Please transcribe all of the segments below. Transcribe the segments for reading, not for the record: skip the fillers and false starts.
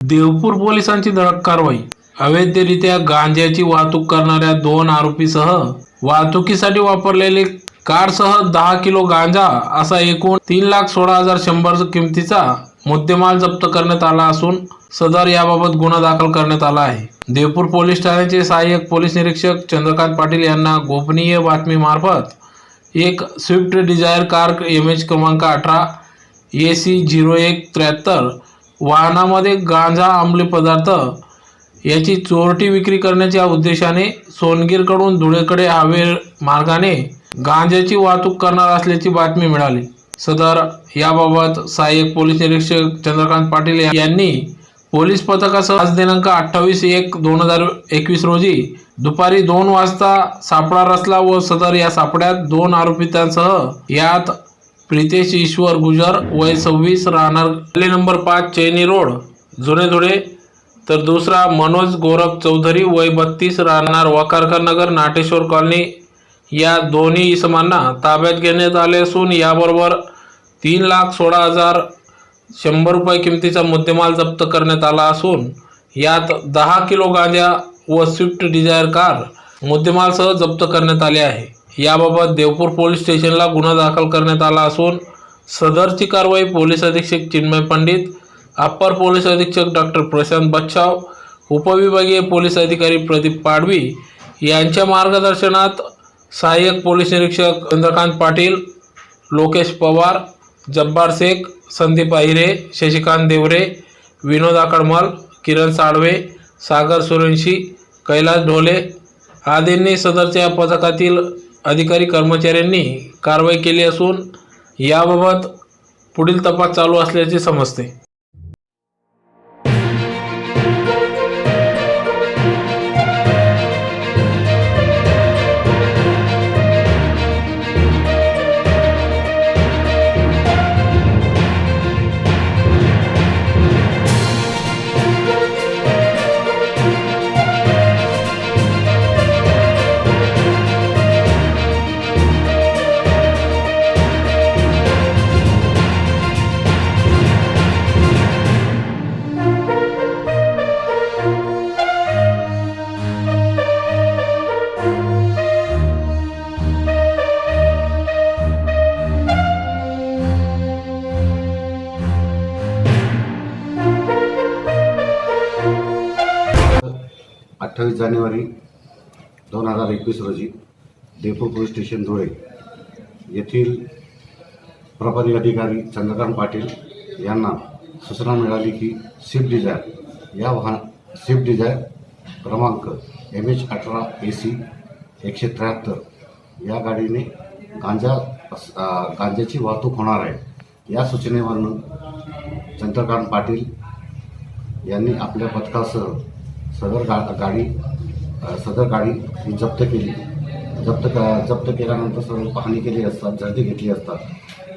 देवपूर पोलिसांची धडक कारवाई. अवैधरित्या गांजाची वाहतूक करणाऱ्या 2 आरोपीसह वाहतुकीसाठी वापरलेले कारसह 10 किलो गांजा असा एकूण 3,16,100 किमतीचा मुद्देमाल जप्त करण्यात आला असून सदर याबाबत गुन्हा दाखल करण्यात आला आहे. देवपूर पोलीस ठाण्याचे सहाय्यक पोलीस निरीक्षक चंद्रकांत पाटील यांना गोपनीय बातमीमार्फत एक स्विफ्ट डिझायर कार MH क्रमांक 18 AC0173 वाहनामध्ये गांजा अंमली पदार्थ याची चोरटी विक्री करण्याच्या उद्देशाने सोनगीरकडून धुळेकडे हवे मार्गाने गांजाची वाहतूक करणार असल्याची बातमी मिळाली. सदर याबाबत सहाय्यक पोलीस निरीक्षक चंद्रकांत पाटील यांनी पोलीस पथकासह आज दिनांक 28/1/2021 रोजी दुपारी 2 वाजता सापळा रचला व सदर या सापड्यात 2 आरोपितांसह यात प्रितेश ईश्वर गुजर वय 26 राहणार गली नंबर 5 चैनी रोड जुने धुळे तर दुसरा मनोज गोरख चौधरी वय 32 राहणार वकारकर नगर नाटेश्वर कॉलनी या दोन्ही इसमांना ताब्यात घेण्यात आले असून याबरोबर 3,16,100 रुपये किमतीचा मुद्देमाल जप्त करण्यात आला असून यात 10 किलो गांजा व स्विफ्ट डिझायर कार मुद्देमालसह जप्त करण्यात आले आहे. याबाबत देवपूर पोलीस स्टेशनला गुन्हा दाखल करण्यात आला असून सदरची कारवाई पोलीस अधीक्षक चिन्मय पंडित, अप्पर पोलीस अधीक्षक डॉक्टर प्रशांत बच्छाव, उपविभागीय पोलीस अधिकारी प्रदीप पाडवी यांच्या मार्गदर्शनात सहाय्यक पोलीस निरीक्षक चंद्रकांत पाटील, लोकेश पवार, जब्बार शेख, संदीप अहिरे, शशिकांत देवरे, विनोद आकडमल, किरण साळवे, सागर सूर्यवंशी, कैलास ढोले आदींनी सदरच्या पथकातील अधिकारी कर्मचाऱ्यांनी कारवाई केली असून याबाबत पुढील तपास चालू असल्याचे समजते. जानेवारी 2021 रोजी देवपूर पोलीस स्टेशन धुळे येथील प्रभारी अधिकारी चंद्रकांत पाटील यांना सूचना मिळाली की स्विफ्ट डिझायर क्रमांक MH 18 AC173 या गाडीने गांजाची वाहतूक होणार आहे. या सूचनेवरून चंद्रकांत पाटील यांनी आपल्या पथकासह सदर गाडी जप्त केली. जप्त केल्यानंतर सर्व पाहणी केली असतात, झडती घेतली असतात.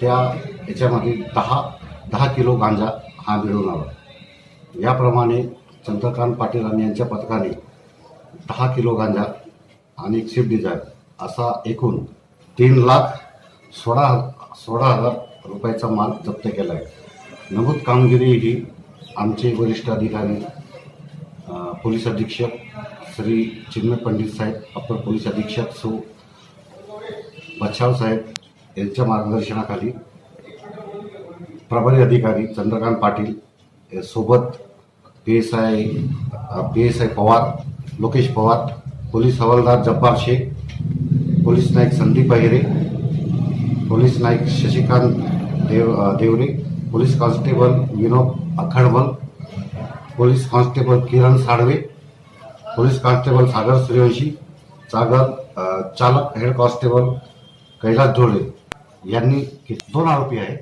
याच्यामध्ये 10 किलो गांजा हा मिळून आला. याप्रमाणे चंद्रकांत पाटील आणि यांच्या पथकाने 10 किलो गांजा आणि एक स्विफ्ट डिझायर असा एकूण 3,16,000 रुपयाचा माल जप्त केला आहे. नमूद कामगिरी ही आमचे वरिष्ठ अधिकारी पोलीस अधीक्षक श्री चिन्मय पंडित साहेब, अप्पर पोलीस अधीक्षक सो बच्छाव साहेब यांच्या मार्गदर्शनाखाली प्रभारी अधिकारी चंद्रकांत पाटील सोबत PSI पवार, लोकेश पवार, पोलीस हवालदार जब्बार शेख, पोलीस नाईक संदीप अहिरे, पोलीस नाईक Shashikant Deore, police constable Vinod Akhadmal, police constable Kiran Salve, police constable Sagar Suryavanshi, चालक हेड कॉन्स्टेबल कैलास ढोले यांनी 2 आरोपी आहेत